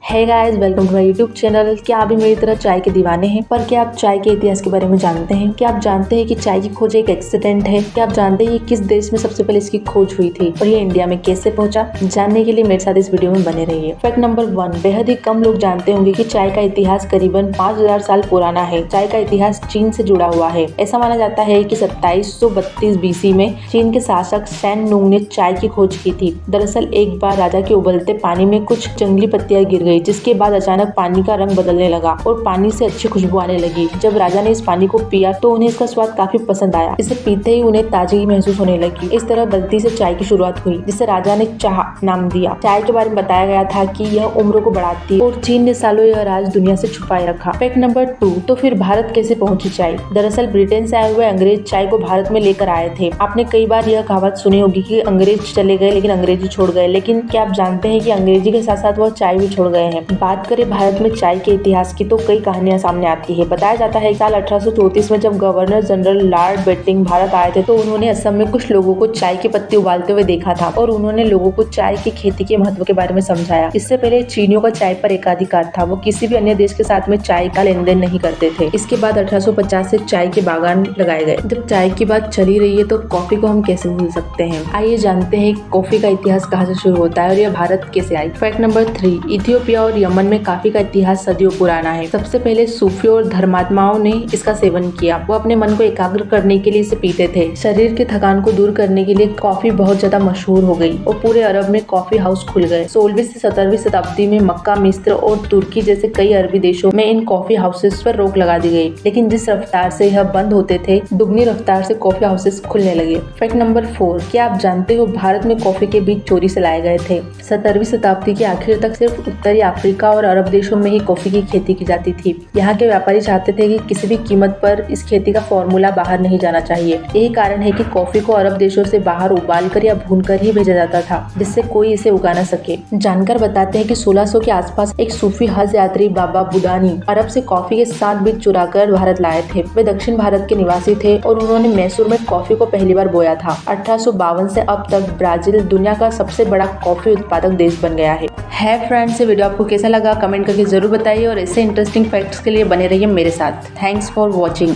Hey guys, welcome to my YouTube channel. क्या आप भी मेरी तरह चाय के दीवाने हैं? पर क्या आप चाय के इतिहास के बारे में जानते हैं? क्या आप जानते हैं कि चाय की खोज एक एक्सीडेंट है? क्या आप जानते हैं किस देश में सबसे पहले इसकी खोज हुई थी और ये इंडिया में कैसे पहुंचा? जानने के लिए मेरे साथ इस वीडियो में बने रहिए। फैक्ट नंबर 1, बेहद ही कम लोग जानते होंगे कि चाय का इतिहास करीबन 5000 साल पुराना है। चाय का इतिहास चीन से जुड़ा हुआ है। ऐसा माना जाता है कि 2732 BC में चीन के शासक सैन नुंग ने चाय की खोज की थी। दरअसल एक बार राजा के उबलते पानी में कुछ जंगली पत्तियां गिर गई, जिसके बाद अचानक पानी का रंग बदलने लगा और पानी से अच्छी खुशबू आने लगी। जब राजा ने इस पानी को पिया तो उन्हें इसका स्वाद काफी पसंद आया। इसे पीते ही उन्हें ताजगी महसूस होने लगी। इस तरह गलती से चाय की शुरुआत हुई, जिसे राजा ने चाह नाम दिया। चाय के बारे में बताया गया था कि यह उम्र को बढ़ाती है और चीन ने सालों यह राज दुनिया से छुपाए रखा। फैक्ट नंबर 2, तो फिर भारत कैसे पहुंची चाय? दरअसल ब्रिटेन से आए हुए अंग्रेज चाय को भारत में लेकर आए थे। आपने कई बार यह कहावत सुनी होगी कि अंग्रेज चले गए लेकिन अंग्रेजी छोड़ गए, लेकिन क्या आप जानते हैं कि अंग्रेजी के साथ साथ वह चाय भी छोड़ गए हैं? बात करें भारत में चाय के इतिहास की तो कई कहानियां सामने आती है। बताया जाता है साल 1834 में जब governor general lord Bentinck Bharat आए थे तो उन्होंने असम में कुछ लोगों को चाय की पत्ती उबालते हुए देखा था और उन्होंने लोगों को चाय की खेती के महत्व के बारे में समझाया। इससे पहले चीनियों का चाय पर एकाधिकार था, वो किसी भी अन्य देश के साथ में चाय का लेन देन नहीं करते थे। इसके बाद 1850 से चाय के बागान लगाए गए। जब चाय की बात चली रही है तो कॉफी को हम कैसे भूल सकते हैं? आइए जानते हैं कॉफी का इतिहास कहाँ से शुरू होता है और यह भारत कैसे आई। फैक्ट नंबर 3, इथियोपिया और यमन में कॉफी का इतिहास सदियों पुराना है। सबसे पहले सूफियों और धर्मात्माओं ने इसका सेवन किया। वो अपने मन को एकाग्र करने के लिए इसे पीते थे। शरीर की थकान को दूर करने के लिए कॉफी बहुत ज्यादा मशहूर हो गई और पूरे अरब में कॉफी हाउस खुल गए। 16वीं से 17वीं शताब्दी में मक्का, मिस्र और तुर्की जैसे कई अरबी देशों में इन कॉफी हाउसेस पर रोक लगा दी गई, लेकिन जिस रफ्तार से यह बंद होते थे दुगनी रफ्तार से कॉफी हाउसेस खुलने लगे। फैक्ट नंबर 4, क्या आप जानते हो भारत में कॉफी के बीज चोरी से लाए गए थे? 17वीं शताब्दी के आखिर तक सिर्फ उत्तरी अफ्रीका और अरब देशों में ही कॉफी की खेती की जाती थी। यहाँ के व्यापारी चाहते थे कि किसी भी कीमत पर इस खेती का फॉर्मूला बाहर नहीं जाना चाहिए। यही कारण है कि कॉफी को अरब देशों से बाहर उबालकर या भूनकर ही भेजा जाता था, जिससे कोई इसे उगा न सके। जानकर बताते हैं कि 1600 के आसपास एक सूफी हज यात्री बाबा बुदानी अरब से कॉफी के 7 बीज चुराकर भारत लाए थे। वे दक्षिण भारत के निवासी थे और उन्होंने मैसूर में कॉफी को पहली बार बोया था। 1852 से अब तक ब्राजील दुनिया का सबसे बड़ा कॉफी उत्पादक देश बन गया है फ्रेंड्स, ये वीडियो आपको कैसा लगा कमेंट करके जरूर बताइए और ऐसे इंटरेस्टिंग फैक्ट्स के लिए बने रहिए मेरे साथ। Thanks for watching.